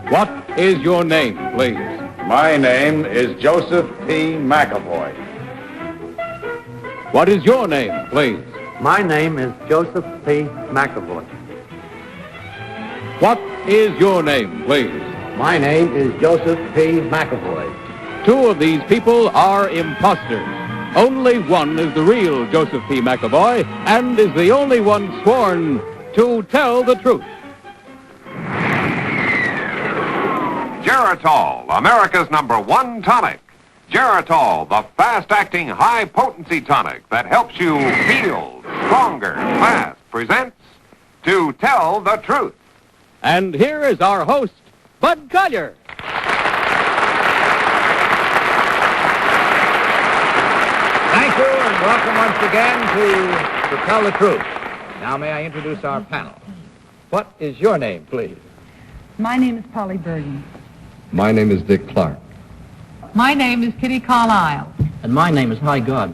What is your name, please? My name is Joseph P. McAvoy. What is your name, please? My name is Joseph P. McAvoy. What is your name, please? My name is Joseph P. McAvoy. Two of these people are imposters. Only one is the real Joseph P. McAvoy and is the only one sworn to tell the truth. Geritol, America's #1 tonic. Geritol, the fast-acting, high-potency tonic that helps you feel stronger, fast, presents To Tell the Truth. And here is our host, Bud Collyer. Thank you, and welcome once again to Tell the Truth. Now may I introduce our panel. What is your name, please? My name is Polly Bergen. My name is Dick Clark. My name is Kitty Carlisle. And my name is Gardner.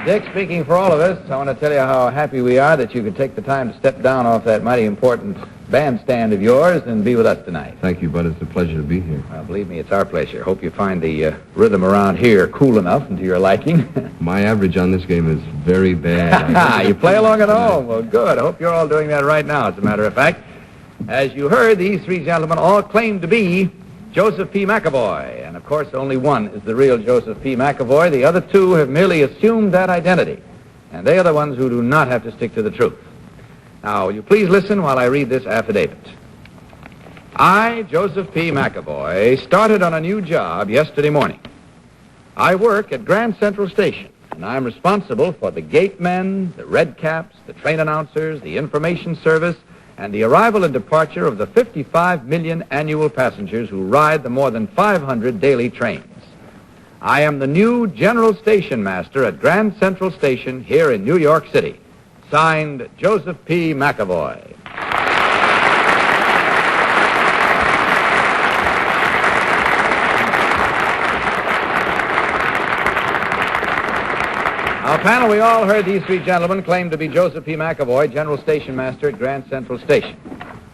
Dick, speaking for all of us, I want to tell you how happy we are that you could take the time to step down off that mighty important bandstand of yours and be with us tonight. Thank you, Bud. It's a pleasure to be here. Well, believe me, it's our pleasure. Hope you find the rhythm around here cool enough and to your liking. My average on this game is very bad. You play along at home. Well, good. I hope you're all doing that right now, as a matter of fact. As you heard, these three gentlemen all claim to be Joseph P. McAvoy. And, of course, only one is the real Joseph P. McAvoy. The other two have merely assumed that identity. And they are the ones who do not have to stick to the truth. Now, will you please listen while I read this affidavit? I, Joseph P. McAvoy, started on a new job yesterday morning. I work at Grand Central Station, and I'm responsible for the gate men, the red caps, the train announcers, the information service, and the arrival and departure of the 55 million annual passengers who ride the more than 500 daily trains. I am the new General Station Master at Grand Central Station here in New York City. Signed, Joseph P. McAvoy. Now, panel, we all heard these three gentlemen claim to be Joseph P. McAvoy, General Station Master at Grand Central Station.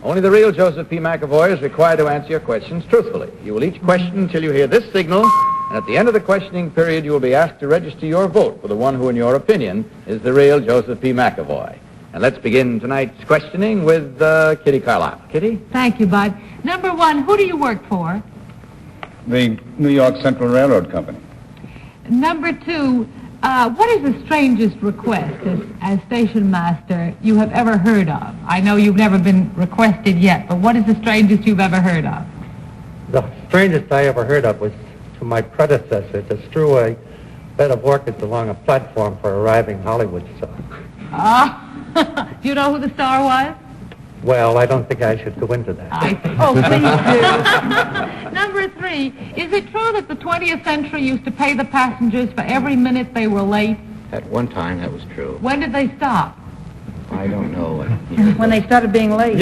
Only the real Joseph P. McAvoy is required to answer your questions truthfully. You will each question until you hear this signal, and at the end of the questioning period, you will be asked to register your vote for the one who, in your opinion, is the real Joseph P. McAvoy. And let's begin tonight's questioning with Kitty Carlisle. Kitty? Thank you, Bud. Number one, who do you work for? The New York Central Railroad Company. Number two, what is the strangest request as station master you have ever heard of? I know you've never been requested yet, but what is the strangest you've ever heard of? The strangest I ever heard of was to my predecessor to strew a bed of orchids along a platform for arriving Hollywood star. Do you know who the star was? Well, I don't think I should go into that. I see. Oh, please do. Number three, is it true that the 20th century used to pay the passengers for every minute they were late? At one time, that was true. When did they stop? I don't know. When they started being late.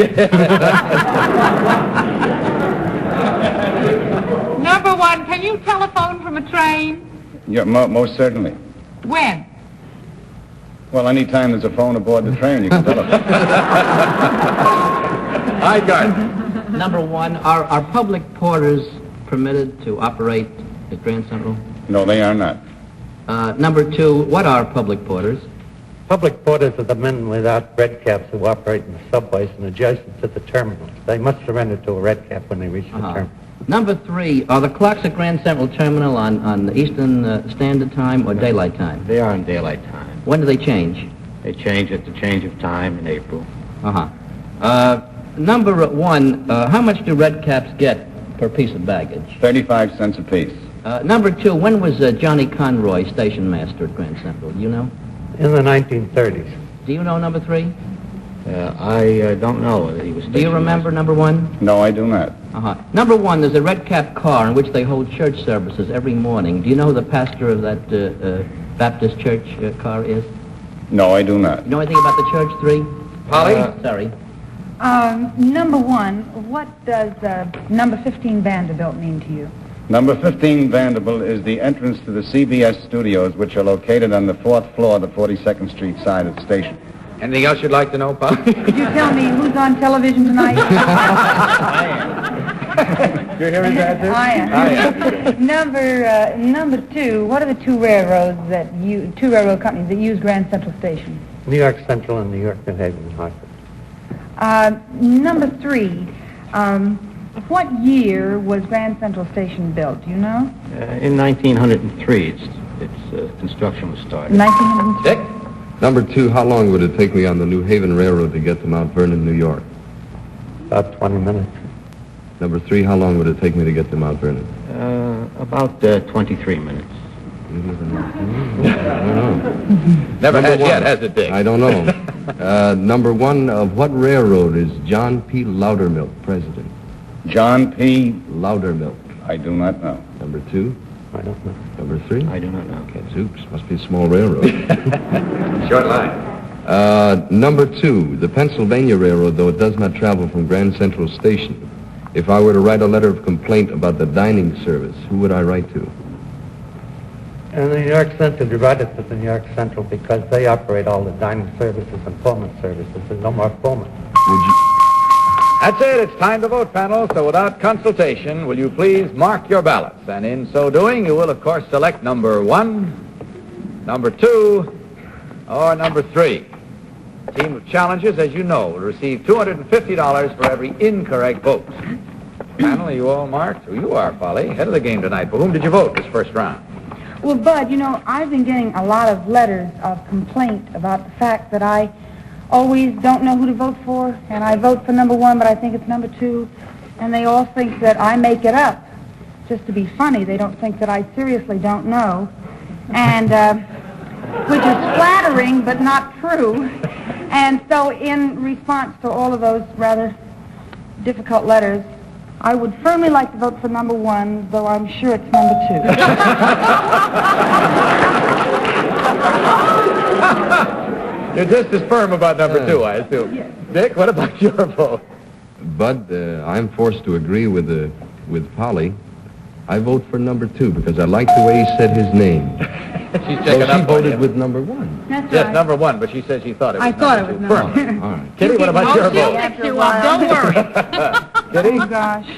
Number one, can you telephone from a train? Yeah, most certainly. When? Well, any time there's a phone aboard the train, you can tell it. Hi, Gardner. Number one, are public porters permitted to operate at Grand Central? No, they are not. Number two, what are public porters? Public porters are the men without red caps who operate in the subways and adjacent to the terminals. They must surrender to a red cap when they reach the terminal. Number three, are the clocks at Grand Central Terminal on the Eastern Standard Time or Daylight Time? They are in daylight time. When do they change? They change at the change of time in April. Number one, how much do red caps get per piece of baggage? 35 cents apiece. Number two, when was Johnny Conroy station master at Grand Central? Do you know? In the 1930s. Do you know number three? I don't know that he was. Do you remember number one? No, I do not. Number one, there's a red cap car in which they hold church services every morning. Do you know who the pastor of that Baptist church car is? No, I do not. You know anything about the church, three? Polly? Sorry. Number one, what does number 15 Vanderbilt mean to you? Number 15 Vanderbilt is the entrance to the CBS studios, which are located on the 4th floor of the 42nd Street side of the station. Anything else you'd like to know, Polly? Could you tell me who's on television tonight? You hear his answer? I am. Number 2, what are the two railroad companies that use Grand Central Station? New York Central and New York, New Haven, and Hartford. Number 3, what year was Grand Central Station built? Do you know? In 1903, its construction was started. 1903. Dick? Number 2, how long would it take me on the New Haven Railroad to get to Mount Vernon, New York? About 20 minutes. Number 3, how long would it take me to get to Mount Vernon? About 23 minutes. I don't know. Never Number had one. yet, has it, Dick? I don't know. Number 1, of what railroad is John P. Loudermilk president? John P. Loudermilk. I do not know. Number 2? I don't know. Number 3? I do not know. Oops, must be a small railroad. Short line. Number 2, the Pennsylvania Railroad, though it does not travel from Grand Central Station. If I were to write a letter of complaint about the dining service, who would I write to? And the New York Central, you write it to the New York Central because they operate all the dining services and Pullman services. There's no more Pullman. Would you... That's it. It's time to vote, panel. So without consultation, will you please mark your ballots? And in so doing, you will, of course, select number 1, number 2, or number 3. Team of challengers, as you know, will receive $250 for every incorrect vote. Panel, are you all marked? Oh, you are, Polly. Head of the game tonight. For whom did you vote this first round? Well, Bud, you know, I've been getting a lot of letters of complaint about the fact that I always don't know who to vote for, and I vote for number 1, but I think it's number 2, and they all think that I make it up just to be funny. They don't think that I seriously don't know, and which is flattering but not true. And so in response to all of those rather difficult letters, I would firmly like to vote for number 1, though I'm sure it's number 2. You're just as firm about number 2, I assume. Yes. Dick, what about your vote? Bud, I'm forced to agree with Polly. I vote for number 2 because I like the way he said his name. She's So checking she up on voted you. with number 1. That's Yes, right. number 1, but she said she thought it was I number thought it 2. was number Firm. 2. All right. Kitty, what about your She'll vote? fix you up, don't worry. Kitty? Oh, gosh.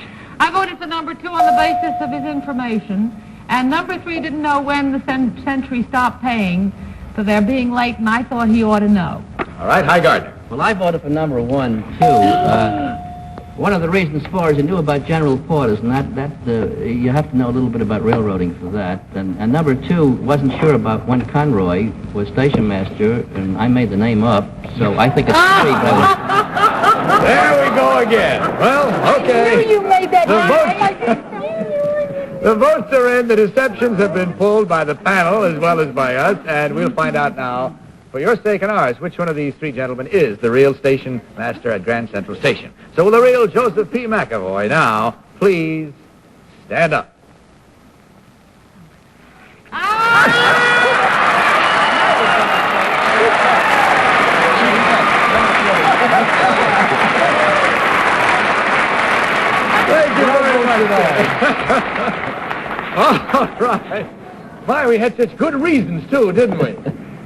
I voted for number 2 on the basis of his information, and number 3 didn't know when the Century stopped paying, so they're being late, and I thought he ought to know. All right, hi, Gardner. Well, I voted for number 1, too. One of the reasons for is you knew about General Porters, and that you have to know a little bit about railroading for that. And number 2, wasn't sure about when Conroy was station master, and I made the name up, so I think it's 3. There we go again. Well, okay. You made that The votes are in. The deceptions have been pulled by the panel as well as by us, and we'll find out now, for your sake and ours, which one of these 3 gentlemen is the real station master at Grand Central Station. So will the real Joseph P. McAvoy now please stand up? Thank you very much. All right. My, we had such good reasons, too, didn't we?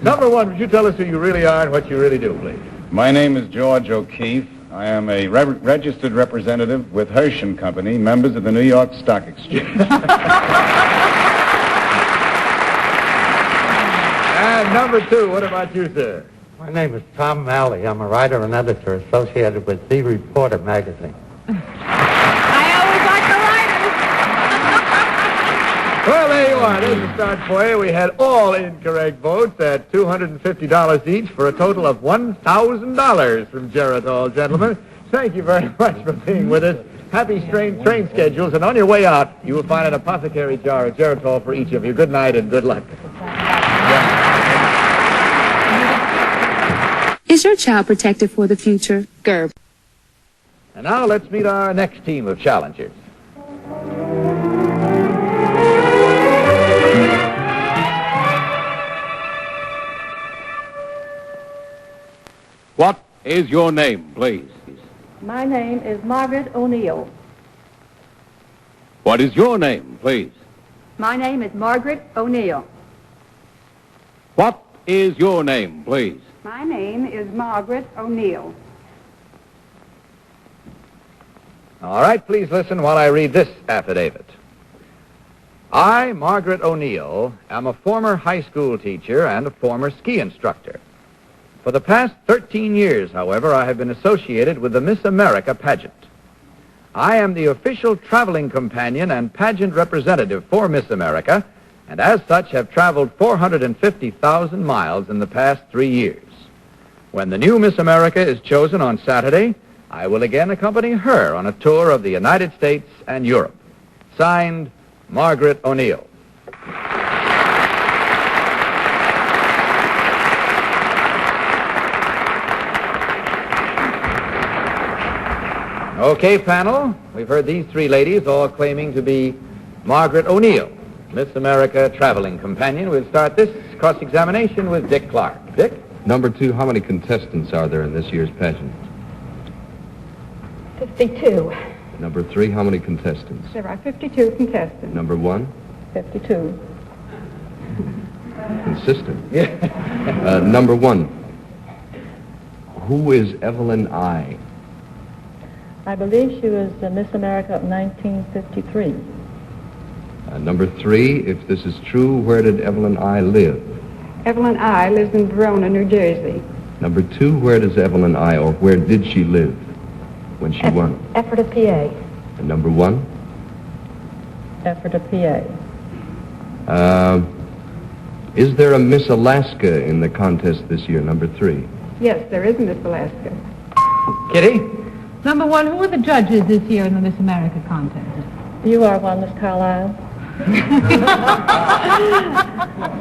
Number 1, would you tell us who you really are and what you really do, please? My name is George O'Keefe. I am a registered representative with Hirsch & Company, members of the New York Stock Exchange. And number 2, what about you, sir? My name is Tom Malley. I'm a writer and editor associated with The Reporter magazine. I always like the writers. Well, there you are. There's a start for you. We had all incorrect votes at $250 each for a total of $1,000 from Geritol, gentlemen. Thank you very much for being with us. Happy train schedules, and on your way out, you will find an apothecary jar of Geritol for each of you. Good night and good luck. Is your child protected for the future? GERB. And now let's meet our next team of challengers. What is your name, please? My name is Margaret O'Neill. What is your name, please? please. My name is Margaret O'Neill. What is your name, please? My name is Margaret O'Neill. All right, please listen while I read this affidavit. I, Margaret O'Neill, am a former high school teacher and a former ski instructor. For the past 13 years, however, I have been associated with the Miss America pageant. I am the official traveling companion and pageant representative for Miss America, and as such have traveled 450,000 miles in the past 3 years. When the new Miss America is chosen on Saturday, I will again accompany her on a tour of the United States and Europe. Signed, Margaret O'Neill. Okay, panel, we've heard these three ladies all claiming to be Margaret O'Neill, Miss America traveling companion. We'll start this cross-examination with Dick Clark. Dick? Number 2, how many contestants are there in this year's pageant? 52. Number 3, how many contestants? There are 52 contestants. Number 1? 52. Consistent. Number 1, who is Evelyn I? I believe she was Miss America of 1953. Number 3, if this is true, where did Evelyn I live? Evelyn I lives in Verona, New Jersey. Number 2, where does Evelyn I, or where did she live when she won? Ephrata, PA. And number 1? Ephrata, PA. Is there a Miss Alaska in the contest this year, number 3? Yes, there is Miss Alaska. Kitty? Number 1, who are the judges this year in the Miss America contest? You are one, Miss Carlisle.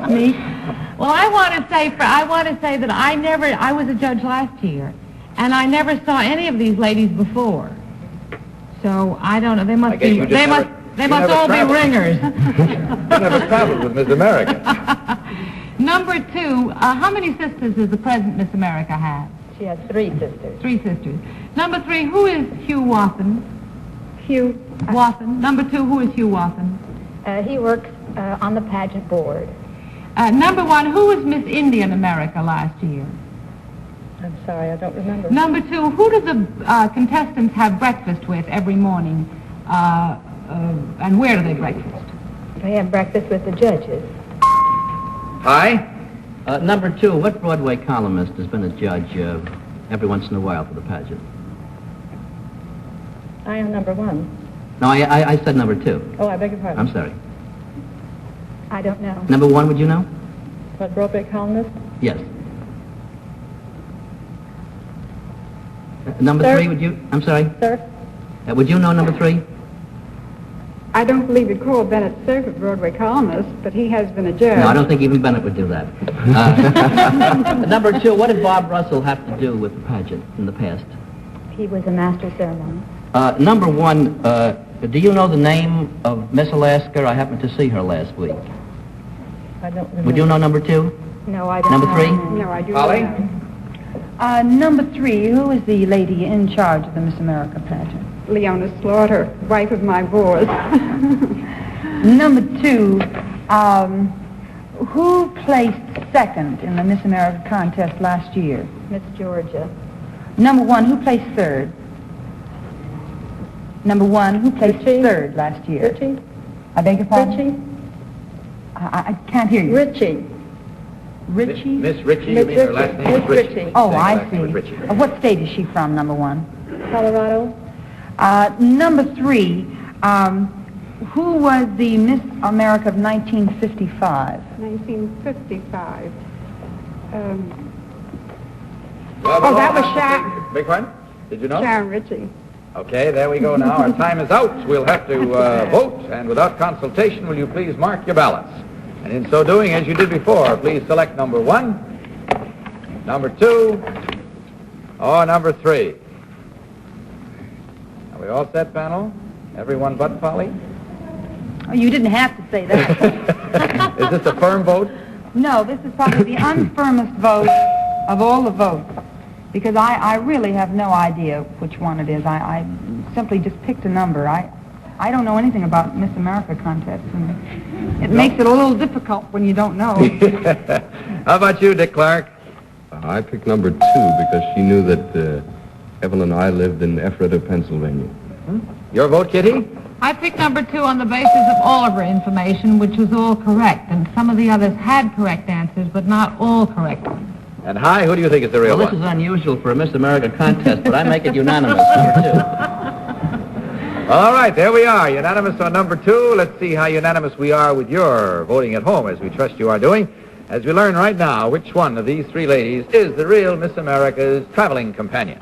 Me? Well, I want to say that I was a judge last year, and I never saw any of these ladies before. So I don't know. They must all be ringers. You never traveled with Miss America. Number 2, how many sisters does the present Miss America have? She has 3 sisters. 3 sisters. Number 3, who is Hugh Wathen? Hugh Wathen. Number 2, who is Hugh Wathen? He works on the pageant board. Number 1, who was Miss Indian America last year? I'm sorry, I don't remember. Number 2, who do the contestants have breakfast with every morning? And where do they breakfast? They have breakfast with the judges. Hi? Number 2, what Broadway columnist has been a judge every once in a while for the pageant? I am number 1. No, I said number 2. Oh, I beg your pardon. I'm sorry. I don't know. Number 1, would you know? What, Broadway columnist? Yes. Number Sir? 3, would you? I'm sorry? Sir? Would you know number 3? I don't believe you'd call Bennett Cerf a Broadway columnist, but he has been a judge. No, I don't think even Bennett would do that. Number 2, what did Bob Russell have to do with the pageant in the past? He was a master of ceremony. Number 1, do you know the name of Miss Alaska? I happened to see her last week. I don't remember. Would you know number 2? No, I don't Number 3? No, I do Holly? not know. Number 3, who is the lady in charge of the Miss America pageant? Leona Slaughter, wife of my boss. Number 2, who placed second in the Miss America contest last year? Miss Georgia. Number 1, who placed third? Number 1, who placed third last year? Richie? I beg your pardon? Richie? I can't hear you. Richie. Richie? Miss Ritchie, you Miss mean her last name is Miss Ritchie? Ritchie. Oh, Her I last name see. was Ritchie. What state is she from, number 1? Colorado. Number 3, who was the Miss America of 1955? 1955. Well, that was Sharon. Big one? Did you know? Sharon Ritchie. Okay, there we go now. Our time is out. We'll have to vote, and without consultation, will you please mark your ballots? And in so doing, as you did before, please select number 1, number 2, or number 3. Are we all set, panel? Everyone but Polly? Oh, you didn't have to say that. Is this a firm vote? No, this is probably the unfirmest vote of all the votes, because I really have no idea which one it is. I simply just picked a number. I don't know anything about Miss America contests, and it makes it a little difficult when you don't know. How about you, Dick Clark? I picked number 2 because she knew that Evelyn and I lived in Ephrata, Pennsylvania. Your vote, Kitty? I picked number 2 on the basis of all of her information, which was all correct, and some of the others had correct answers, but not all correct ones. And Hi, who do you think is the real Well, one? this is unusual for a Miss America contest, but I make it unanimous, number 2. All right, there we are. Unanimous on number 2. Let's see how unanimous we are with your voting at home, as we trust you are doing, as we learn right now which one of these 3 ladies is the real Miss America's traveling companion.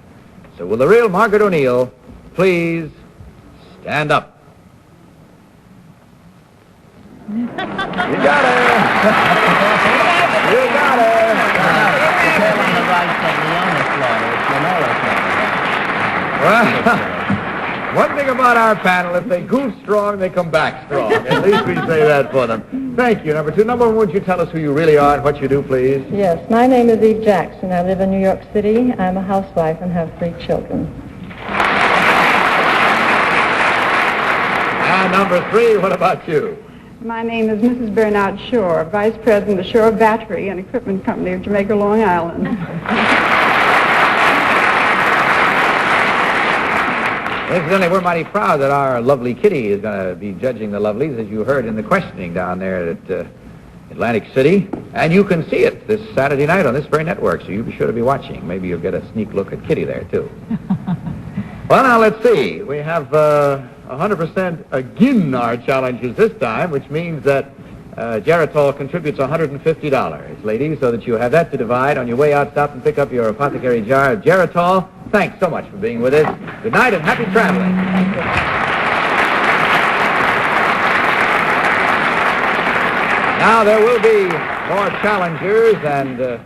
So will the real Margaret O'Neill please stand up? You got her. You got her. On the right said Leona Florida. It's Lenora Florida. Well, one thing about our panel, if they goof strong, they come back strong. At least we say that for them. Thank you. Number 2. Number 1, would you tell us who you really are and what you do, please? Yes, my name is Eve Jackson. I live in New York City. I'm a housewife and have 3 children. And number 3, what about you? My name is Mrs. Bernard Shore, Vice President of the Shore Battery and Equipment Company of Jamaica, Long Island. Incidentally, we're mighty proud that our lovely Kitty is going to be judging the lovelies, as you heard in the questioning down there at Atlantic City. And you can see it this Saturday night on this very network, so you be sure to be watching. Maybe you'll get a sneak look at Kitty there, too. Well, now, let's see. We have 100% again our challenges this time, which means that Geritol contributes $150, ladies, so that you have that to divide. On your way out, stop and pick up your apothecary jar of Geritol. Thanks so much for being with us. Good night and happy traveling. Now, there will be more challengers and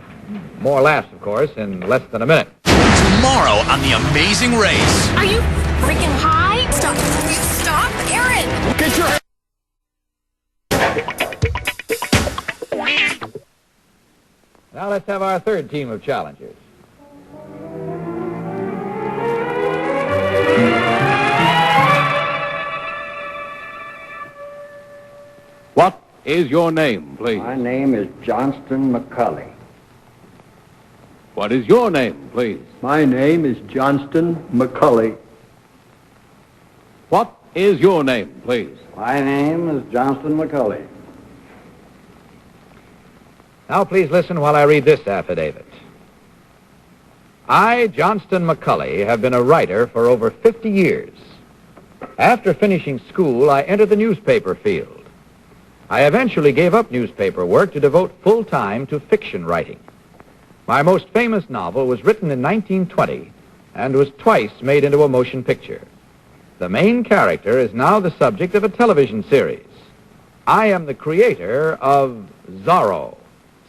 more laughs, of course, in less than a minute. Tomorrow on The Amazing Race. Are you freaking high? Stop, Aaron! Get your... Now let's have our 3rd team of challengers. What is your name, please? My name is Johnston McCulley. What is your name, please? My name is Johnston McCulley. What is your name, please? My name is Johnston McCulley. Now please listen while I read this affidavit. I, Johnston McCulley, have been a writer for over 50 years. After finishing school, I entered the newspaper field. I eventually gave up newspaper work to devote full time to fiction writing. My most famous novel was written in 1920 and was twice made into a motion picture. The main character is now the subject of a television series. I am the creator of Zorro.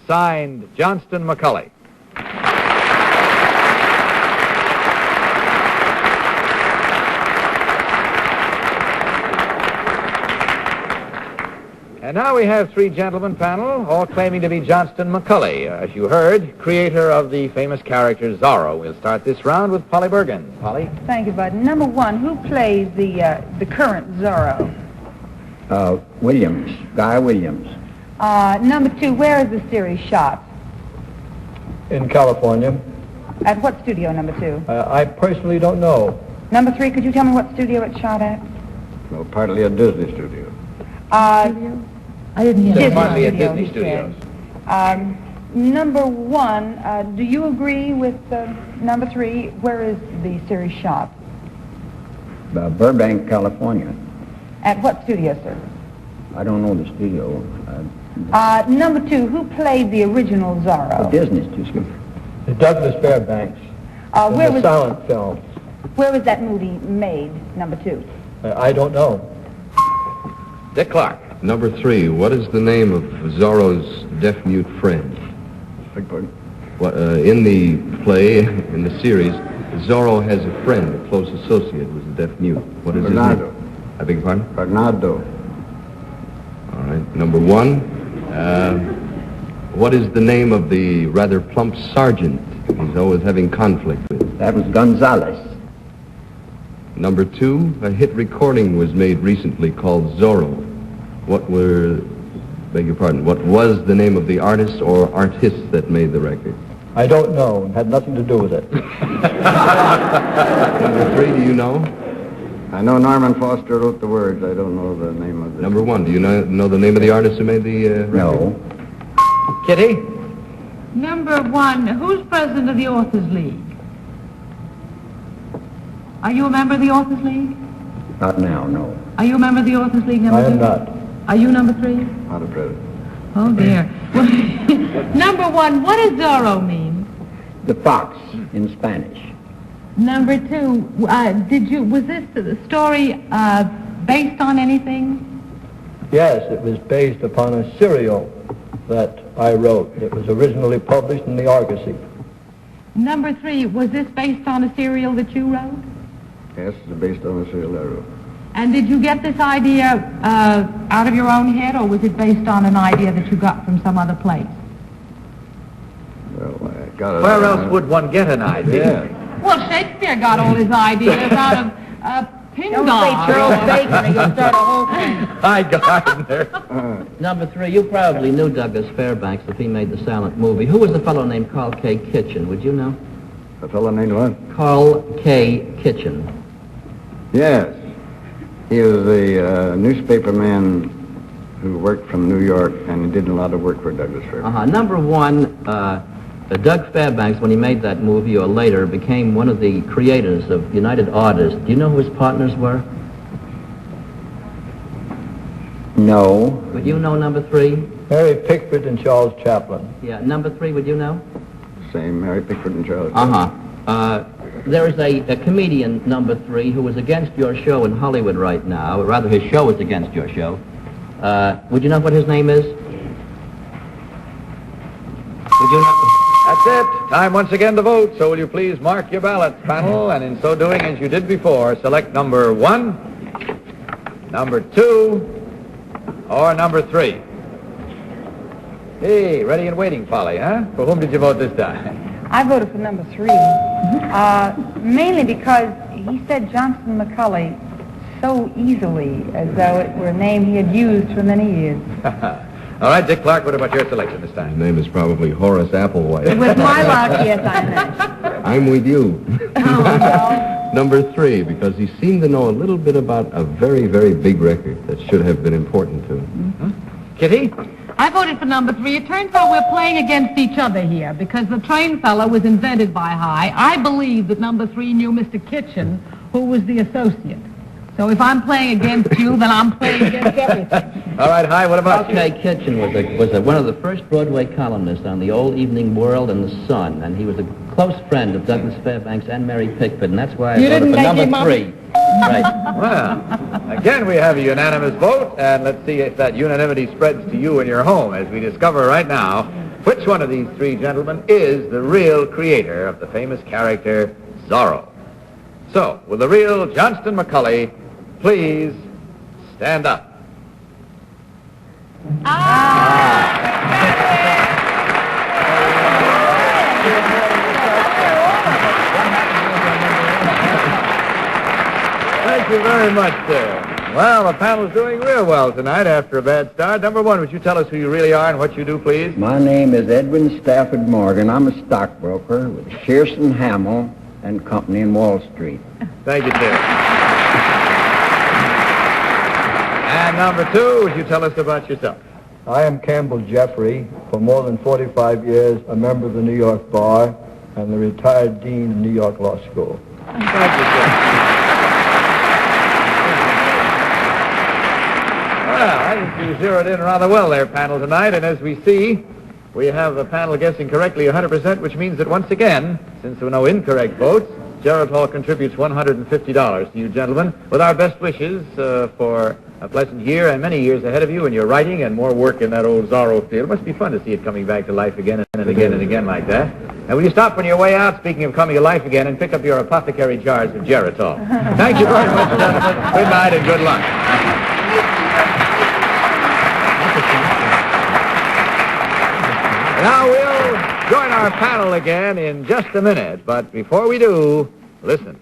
Signed, Johnston McCulley. And now we have 3 gentlemen panel, all claiming to be Johnston McCulley, as you heard, creator of the famous character Zorro. We'll start this round with Polly Bergen. Polly? Thank you, Bud. Number 1, who plays the current Zorro? Williams, Guy Williams. Number 2, where is the series shot? In California. At what studio, number 2? I personally don't know. Number 3, could you tell me what studio it's shot at? Well, partly a Disney studio. I didn't hear There that. might be at Studio, Disney he Studios. said. Number 1, do you agree with number 3? Where is the series shot? Burbank, California. At what studio, sir? I don't know the studio. Number 2, who played the original Zorro? Disney studio. Douglas Fairbanks. Where was silent film. Where was that movie made? Number 2. I don't know. Dick Clark. Number 3, what is the name of Zorro's deaf-mute friend? What, in the play, in the series, Zorro has a friend, a close associate who's a deaf-mute. What is Bernardo. his name? I beg your pardon? Bernardo. All right. Number 1, what is the name of the rather plump sergeant he's always having conflict with? That was Gonzalez. Number 2, a hit recording was made recently called Zorro. What was the name of the artist or artists that made the record? I don't know. It had nothing to do with it. Number 3, do you know? I know Norman Foster wrote the words. I don't know the name of the... Number 1, do you know the name of the artist who made the record? No. Kitty? Number 1, who's president of the Authors League? Are you a member of the Authors League? Not now, no. Are you a member of the Authors League, number 2? I am not. Are you number 3? Not a president. Oh, dear. Number 1, what does Zorro mean? The fox in Spanish. Number 2, was this story based on anything? Yes, it was based upon a serial that I wrote. It was originally published in the Argosy. Number 3, was this based on a serial that you wrote? Yes, it's based on a serial I wrote. And did you get this idea out of your own head, or was it based on an idea that you got from some other place? Well, I got it. Where else would one get an idea? Well, Shakespeare got all his ideas out of Pindar. Don't say Charles Bacon or you'll start a whole thing. Hi, Gardner. Number 3, you probably knew Douglas Fairbanks if he made the silent movie. Who was the fellow named Carl K. Kitchen? Would you know? A fellow named what? Carl K. Kitchen. Yes. He was a newspaper man who worked from New York, and he did a lot of work for Douglas Fairbanks. Number 1, Doug Fairbanks, when he made that movie or later, became one of the creators of United Artists. Do you know who his partners were? No. Would you know number 3? Mary Pickford and Charles Chaplin. Yeah, number 3, would you know? Same, Mary Pickford and Charles. There is a comedian, number 3, who is against your show in Hollywood right now. Or rather, his show is against your show. Would you know what his name is? Would you know? That's it. Time once again to vote. So will you please mark your ballots, panel, and in so doing, as you did before, select number 1, number 2, or number 3. Hey, ready and waiting, Polly, huh? For whom did you vote this time? I voted for number 3, mainly because he said Johnston McCulley so easily, as though it were a name he had used for many years. All right, Dick Clark, what about your selection this time? His name is probably Horace Applewhite. With my luck, yes, I know. I'm with you. Oh, no. Number 3, because he seemed to know a little bit about a very, very big record that should have been important to him. Kitty? I voted for number 3. It turns out we're playing against each other here because the train fellow was invented by High. I believe that number 3 knew Mr. Kitchen, who was the associate. So if I'm playing against you, then I'm playing against everything. All right, Hi, what about you? Kitchen was one of the first Broadway columnists on the old Evening World and the Sun, and he was a close friend of Douglas Fairbanks and Mary Pickford, and that's why I voted for number 3. Right. Well, again, we have a unanimous vote, and let's see if that unanimity spreads to you in your home as we discover right now which one of these 3 gentlemen is the real creator of the famous character Zorro. So, will the real Johnston McCulley please stand up? Thank you very much, sir. Well, the panel's doing real well tonight after a bad start. Number 1, would you tell us who you really are and what you do, please? My name is Edwin Stafford Morgan. I'm a stockbroker with Shearson Hamill and Company in Wall Street. Thank you, sir. And number 2, would you tell us about yourself? I am Campbell Jeffrey, for more than 45 years, a member of the New York Bar and the retired dean of New York Law School. Thank you, sir. Well, I think you zeroed in rather well there, panel, tonight, and as we see, we have the panel guessing correctly 100%, which means that once again, since there were no incorrect votes, Gerald Hall contributes $150 to you gentlemen, with our best wishes for a pleasant year and many years ahead of you in your writing and more work in that old Zorro field. It must be fun to see it coming back to life again and again and again like that. Now, will you stop on your way out, speaking of coming to life again, and pick up your apothecary jars of Geritol? Thank you very much, gentlemen. Good night and good luck. Now we'll join our panel again in just a minute, but before we do, listen.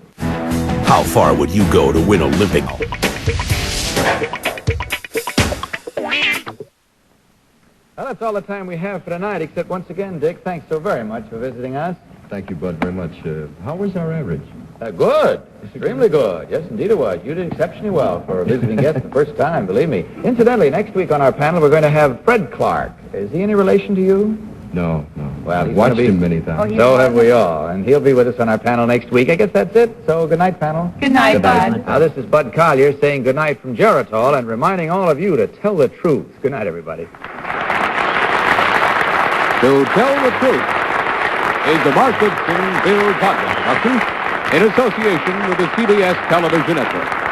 How far would you go to win Olympic? Well, that's all the time we have for tonight, except once again, Dick, thanks so very much for visiting us. Thank you, Bud, very much. How was our average? Good. Extremely good. Yes, indeed it was. You did exceptionally well for a visiting guest the first time, believe me. Incidentally, next week on our panel, we're going to have Fred Clark. Is he any relation to you? No. Well, I've watched him many times. So have we all. And he'll be with us on our panel next week. I guess that's it. So good night, panel. Good night, Bud. Now, this is Bud Collier saying good night from Geritol and reminding all of you to tell the truth. Good night, everybody. To Tell the Truth is the Mark Goodson, Bill Gardner production in association with the CBS Television Network.